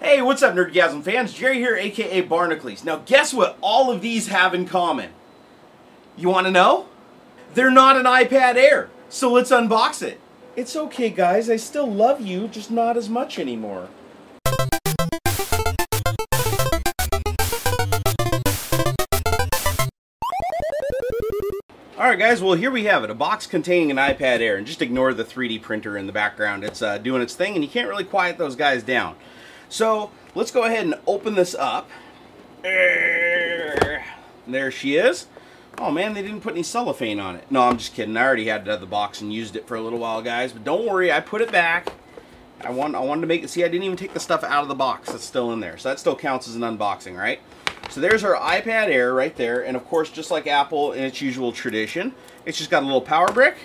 Hey, what's up, Nerdgasm fans? Jerry here, aka Barnacules. Now, guess what all of these have in common? You want to know? They're not an iPad Air, so let's unbox it. It's okay, guys. I still love you, just not as much anymore. Alright guys, well here we have it, a box containing an iPad Air, and just ignore the 3D printer in the background. It's doing its thing and you can't really quiet those guys down. So let's go ahead and open this up. There she is. Oh man, they didn't put any cellophane on it. No, I'm just kidding. I already had it out of the box and used it for a little while, guys. But don't worry, I put it back. I wanted to make it, see, I didn't even take the stuff out of the box that's still in there. So that still counts as an unboxing, right? So there's our iPad Air right there, and of course, just like Apple in its usual tradition, it's just got a little power brick.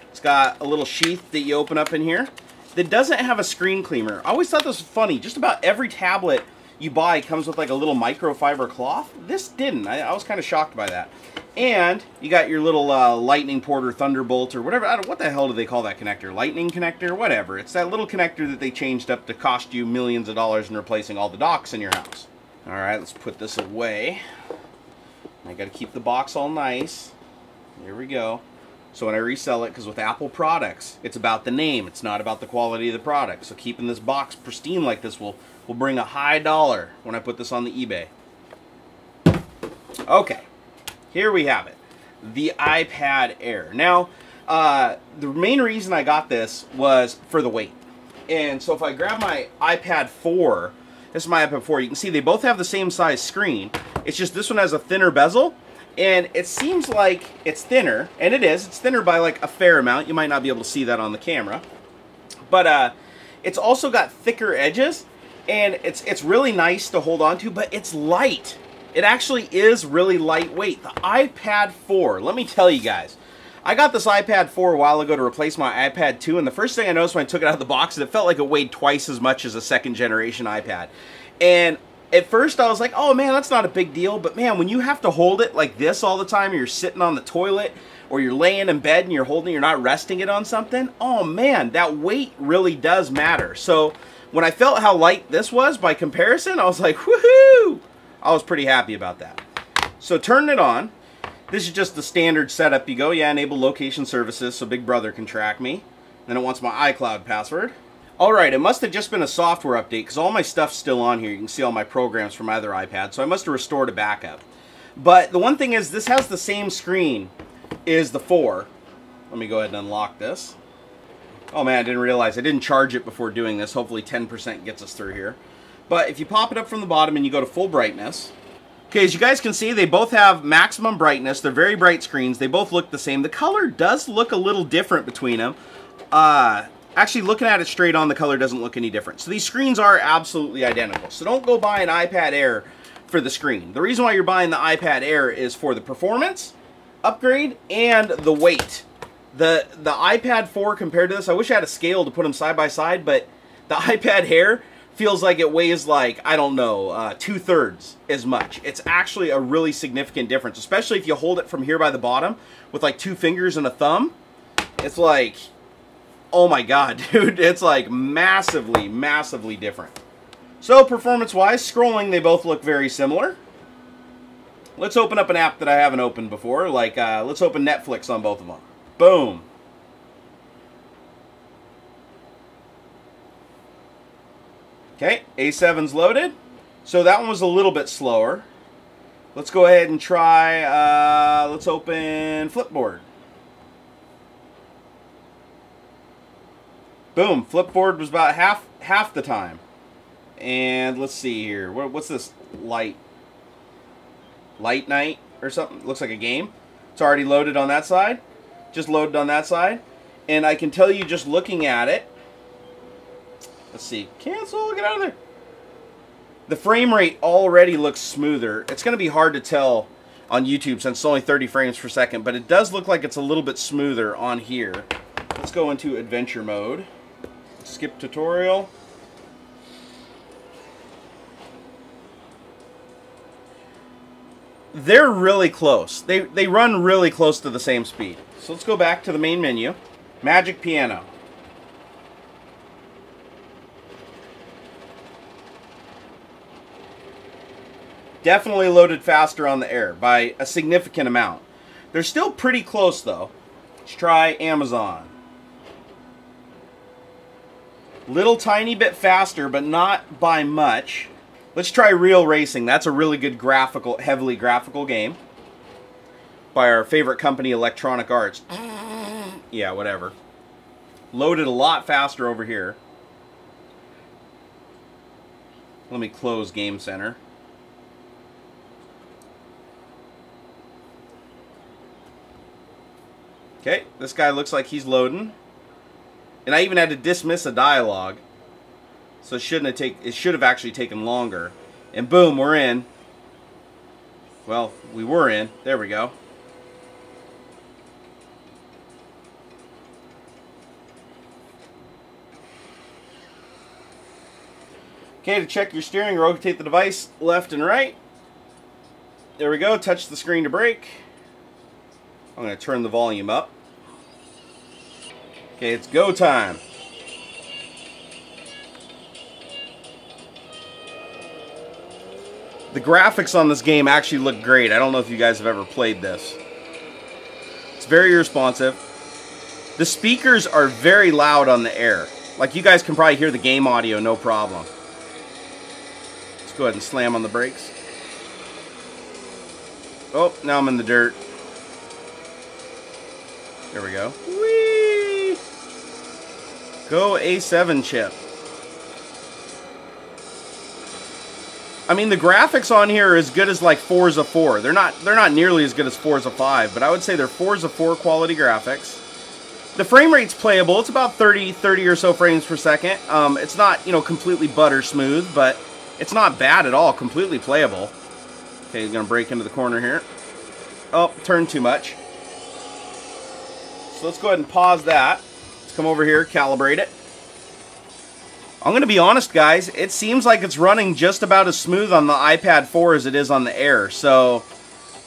It's got a little sheath that you open up in here that doesn't have a screen cleaner. I always thought this was funny. Just about every tablet you buy comes with like a little microfiber cloth. This didn't. I was kind of shocked by that. And you got your little lightning port or thunderbolt or whatever. What the hell do they call that connector? Lightning connector? Whatever. It's that little connector that they changed up to cost you millions of dollars in replacing all the docks in your house. Alright, let's put this away. I gotta keep the box all nice. There we go. So when I resell it, because with Apple products, it's about the name, it's not about the quality of the product. So keeping this box pristine like this will bring a high dollar when I put this on the eBay. Okay, here we have it. The iPad Air. Now, the main reason I got this was for the weight. And so if I grab my iPad 4, this is my iPad 4. You can see they both have the same size screen. It's just this one has a thinner bezel, and it seems like it's thinner, and it is. It's thinner by like a fair amount. You might not be able to see that on the camera, but it's also got thicker edges, and it's really nice to hold on to. But it's light. It actually is really lightweight. The iPad 4. Let me tell you guys. I got this iPad 4 a while ago to replace my iPad 2, and the first thing I noticed when I took it out of the box is it felt like it weighed twice as much as a second generation iPad. And at first I was like, oh man, that's not a big deal, but man, when you have to hold it like this all the time, or you're sitting on the toilet, or you're laying in bed and you're holding it, you're not resting it on something, oh man, that weight really does matter. So when I felt how light this was by comparison, I was like, woohoo! I was pretty happy about that. So turning it on, this is just the standard setup. You go, yeah, enable location services so Big Brother can track me. Then it wants my iCloud password. Alright, it must have just been a software update because all my stuff's still on here. You can see all my programs from either iPad, so I must have restored a backup. But the one thing is, this has the same screen as the 4. Let me go ahead and unlock this. Oh man, I didn't realize I didn't charge it before doing this. Hopefully 10% gets us through here. But if you pop it up from the bottom and you go to full brightness, okay, as you guys can see, they both have maximum brightness. They're very bright screens. They both look the same. The color does look a little different between them. Actually, looking at it straight on, the color doesn't look any different. So these screens are absolutely identical. So don't go buy an iPad Air for the screen. The reason why you're buying the iPad Air is for the performance upgrade and the weight. The iPad 4 compared to this, I wish I had a scale to put them side by side, but the iPad Air feels like it weighs like, I don't know, 2/3 as much. It's actually a really significant difference, especially if you hold it from here by the bottom with like 2 fingers and a thumb. It's like, oh my god, dude, it's like massively, massively different. So performance-wise, scrolling, they both look very similar. Let's open up an app that I haven't opened before, like let's open Netflix on both of them. Boom. Okay, A7's loaded. So that one was a little bit slower. Let's go ahead and try, let's open Flipboard. Boom, Flipboard was about half the time. And let's see here, what's this, Light Night or something? Looks like a game. It's already loaded on that side. Just loaded on that side. And I can tell you just looking at it, let's see. Cancel. Get out of there. The frame rate already looks smoother. It's going to be hard to tell on YouTube since it's only 30 frames per second, but it does look like it's a little bit smoother on here. Let's go into adventure mode. Skip tutorial. They're really close. They run really close to the same speed. So let's go back to the main menu. Magic Piano. Definitely loaded faster on the Air by a significant amount. They're still pretty close though. Let's try Amazon. Little tiny bit faster, but not by much. Let's try Real Racing. That's a really good graphical, heavily graphical game by our favorite company, Electronic Arts. Yeah, whatever. Loaded a lot faster over here. Let me close Game Center. Okay, this guy looks like he's loading. And I even had to dismiss a dialogue. So it should have actually taken longer. And boom, we're in. Well, we were in. There we go. Okay, to check your steering, rotate the device left and right. There we go. Touch the screen to brake. I'm going to turn the volume up. Okay, it's go time. The graphics on this game actually look great. I don't know if you guys have ever played this. It's very responsive. The speakers are very loud on the Air. Like, you guys can probably hear the game audio, no problem. Let's go ahead and slam on the brakes. Oh, now I'm in the dirt. There we go. Whee! Go A7 chip. I mean, the graphics on here are as good as like Forza 4. They're not nearly as good as Forza 5, but I would say they're Forza 4 quality graphics. The frame rate's playable. It's about 30 or so frames per second. It's not, you know, completely butter smooth, but it's not bad at all. Completely playable. Okay, he's gonna break into the corner here. Oh, turned too much. So let's go ahead and pause that. Let's come over here, calibrate it. I'm going to be honest, guys. It seems like it's running just about as smooth on the iPad 4 as it is on the Air. So,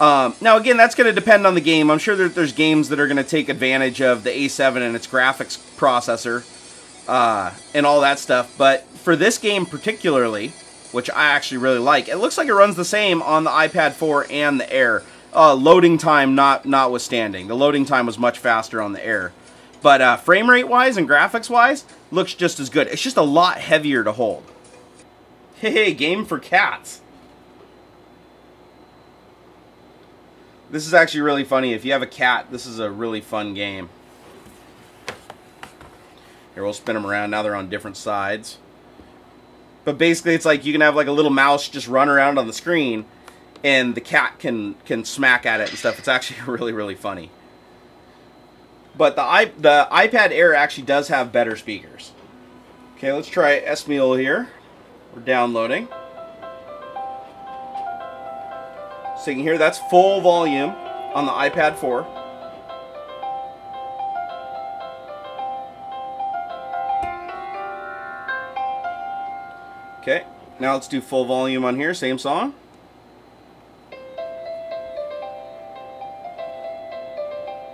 now again, that's going to depend on the game. I'm sure that there's games that are going to take advantage of the A7 and its graphics processor and all that stuff. But for this game particularly, which I actually really like, it looks like it runs the same on the iPad 4 and the Air. Loading time notwithstanding. The loading time was much faster on the Air. But frame rate wise and graphics wise, looks just as good. It's just a lot heavier to hold. Hey, game for cats. This is actually really funny. If you have a cat, this is a really fun game. Here, we'll spin them around. Now they're on different sides. But basically, it's like you can have like a little mouse just run around on the screen, and the cat can smack at it and stuff. It's actually really, really funny. But the iPad Air actually does have better speakers. Okay, let's try S-Mule here. We're downloading. So you can hear that's full volume on the iPad 4. Okay, now let's do full volume on here, same song.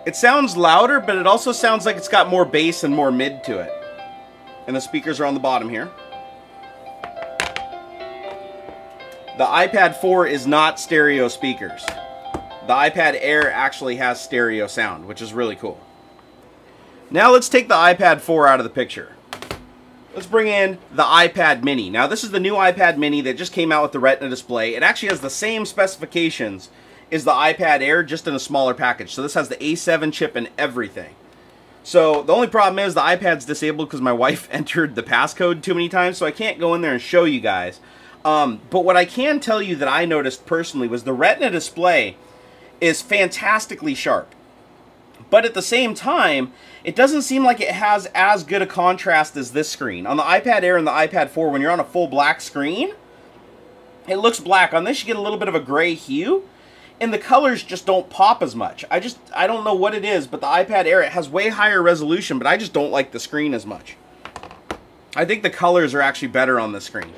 It sounds louder, but it also sounds like it's got more bass and more mid to it. And the speakers are on the bottom here. The iPad 4 is not stereo speakers. The iPad Air actually has stereo sound, which is really cool. Now let's take the iPad 4 out of the picture. Let's bring in the iPad Mini. Now this is the new iPad Mini that just came out with the Retina display. It actually has the same specifications as the iPad Air, just in a smaller package. So this has the A7 chip and everything. So the only problem is the iPad's disabled because my wife entered the passcode too many times, so I can't go in there and show you guys. But what I can tell you that I noticed personally was the Retina display is fantastically sharp. But at the same time, it doesn't seem like it has as good a contrast as this screen. On the iPad Air and the iPad 4, when you're on a full black screen, it looks black. On this, you get a little bit of a gray hue, and the colors just don't pop as much. I don't know what it is, but the iPad Air, it has way higher resolution, but I just don't like the screen as much. I think the colors are actually better on the screen.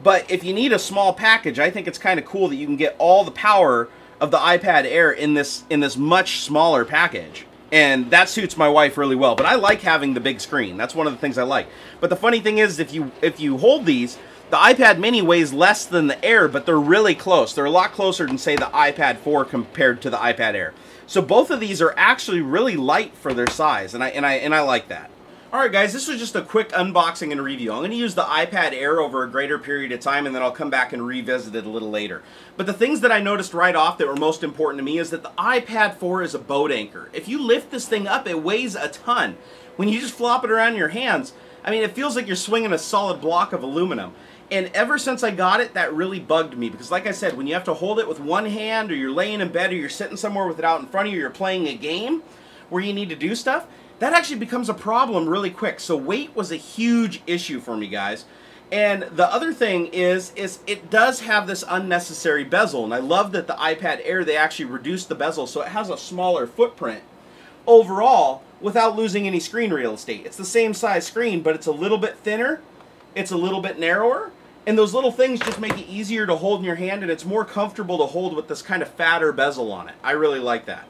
But if you need a small package, I think it's kind of cool that you can get all the power of the iPad Air in this much smaller package. And that suits my wife really well. But I like having the big screen. That's one of the things I like. But the funny thing is, if you hold these, The iPad mini weighs less than the Air, but they're really close. They're a lot closer than, say, the iPad 4 compared to the iPad Air. So both of these are actually really light for their size, and I like that. Alright guys, this was just a quick unboxing and review. I'm going to use the iPad Air over a greater period of time, and then I'll come back and revisit it a little later. But the things that I noticed right off that were most important to me is that the iPad 4 is a boat anchor. If you lift this thing up, it weighs a ton. When you just flop it around in your hands, I mean, it feels like you're swinging a solid block of aluminum. And ever since I got it, that really bugged me. Because like I said, when you have to hold it with one hand, or you're laying in bed, or you're sitting somewhere with it out in front of you, or you're playing a game where you need to do stuff, that actually becomes a problem really quick. So weight was a huge issue for me, guys. And the other thing is it does have this unnecessary bezel. And I love that the iPad Air, they actually reduced the bezel so it has a smaller footprint overall without losing any screen real estate. It's the same size screen, but it's a little bit thinner. It's a little bit narrower. And those little things just make it easier to hold in your hand, and it's more comfortable to hold with this kind of fatter bezel on it. I really like that.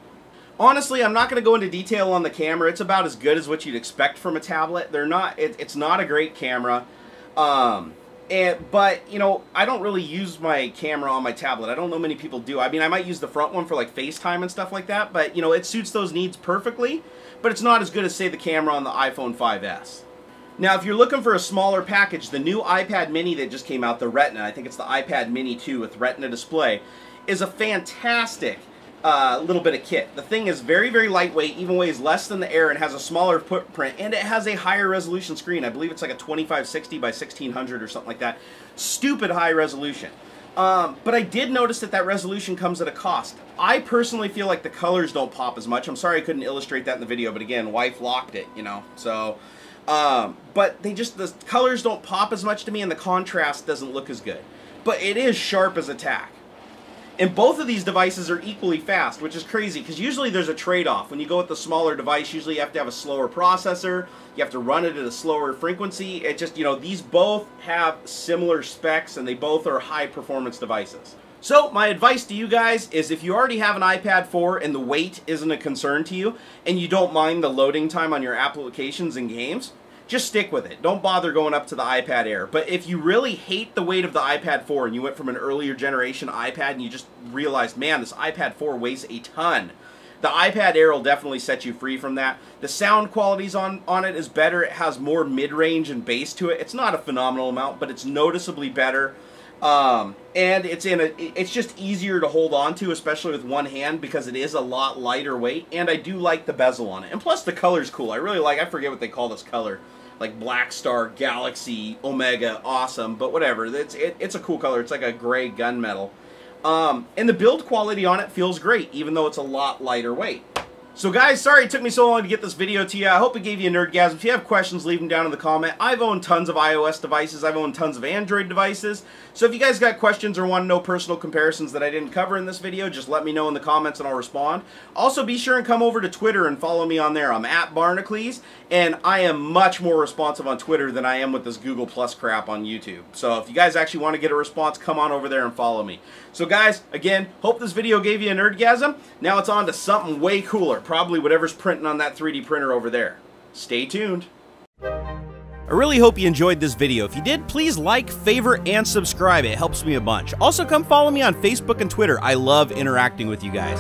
Honestly, I'm not going to go into detail on the camera. It's about as good as what you'd expect from a tablet. It's not a great camera. But, you know, I don't really use my camera on my tablet. I don't know many people do. I mean, I might use the front one for, like, FaceTime and stuff like that. But, you know, it suits those needs perfectly. But it's not as good as, say, the camera on the iPhone 5S. Now, if you're looking for a smaller package, the new iPad mini that just came out, the Retina, I think it's the iPad mini 2 with Retina display, is a fantastic little bit of kit. The thing is very, very lightweight, even weighs less than the Air, and has a smaller footprint, and it has a higher resolution screen. I believe it's like a 2560 by 1600 or something like that. Stupid high resolution. But I did notice that resolution comes at a cost. I personally feel like the colors don't pop as much. I'm sorry I couldn't illustrate that in the video, but again, wife locked it, you know, so... but the colors don't pop as much to me, and the contrast doesn't look as good. But it is sharp as a tack. And both of these devices are equally fast, which is crazy, because usually there's a trade-off. When you go with the smaller device, usually you have to have a slower processor, you have to run it at a slower frequency. It just, you know, these both have similar specs, and they both are high-performance devices. So, my advice to you guys is if you already have an iPad 4 and the weight isn't a concern to you, and you don't mind the loading time on your applications and games, just stick with it. Don't bother going up to the iPad Air. But if you really hate the weight of the iPad 4 and you went from an earlier generation iPad and you just realized, man, this iPad 4 weighs a ton, the iPad Air will definitely set you free from that. The sound qualities on it is better. It has more mid-range and bass to it. It's not a phenomenal amount, but it's noticeably better. And it's just easier to hold on to, especially with one hand, because it is a lot lighter weight, and I do like the bezel on it. And plus the color's cool. I forget what they call this color. Like Black Star, Galaxy, Omega, awesome, but whatever. It's a cool color. It's like a gray gunmetal. And the build quality on it feels great, even though it's a lot lighter weight. So guys, sorry it took me so long to get this video to you. I hope it gave you a nerdgasm. If you have questions, leave them down in the comment. I've owned tons of iOS devices. I've owned tons of Android devices. So if you guys got questions or want to know personal comparisons that I didn't cover in this video, just let me know in the comments and I'll respond. Also, be sure and come over to Twitter and follow me on there. I'm at Barnacules, and I am much more responsive on Twitter than I am with this Google Plus crap on YouTube. So if you guys actually want to get a response, come on over there and follow me. So guys, again, hope this video gave you a nerdgasm. Now it's on to something way cooler. Probably whatever's printing on that 3D printer over there. Stay tuned. I really hope you enjoyed this video. If you did, please like, favorite, and subscribe. It helps me a bunch. Also, come follow me on Facebook and Twitter. I love interacting with you guys.